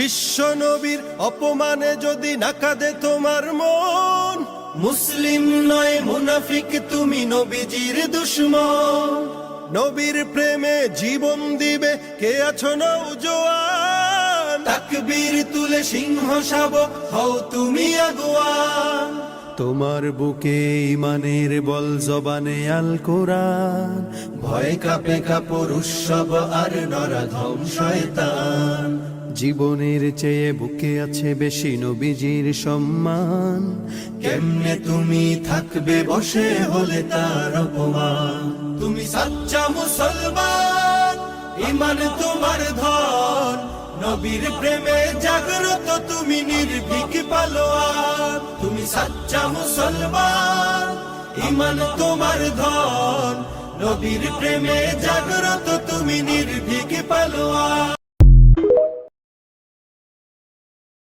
বিশ্ব নবীর অপমানে যদি না কাঁদে তোমার মন, মুসলিম নয় মুনাফিক তুমি নবীজির দুশমন। নবীর প্রেমে জীবন দিবে কে আছো নওজোয়ান, তাকবীর তুলে সিংহ শাবক হও তুমি আগুয়ান। তোমার বুকে ইমানের বল জবানে আল কোরআন, ভয় কাঁপে কাপড় উৎসব আর নরাধম শয়তান। জীবনের চেয়ে বুকে আছে বেশি নবীজির সম্মান, কেমনে তুমি থাকবে বসে হলে তার অপমান। তুমি সাচ্চা মুসলমান, ইমান তোমার ধন, নবীর প্রেমে জাগ্রত তুমি নির্ভীক পালোয়ান। তুমি সাচ্চা মুসলমান, ইমান তোমার ধন, নবীর প্রেমে জাগ্রত তুমি নির্ভীক পালোয়ান।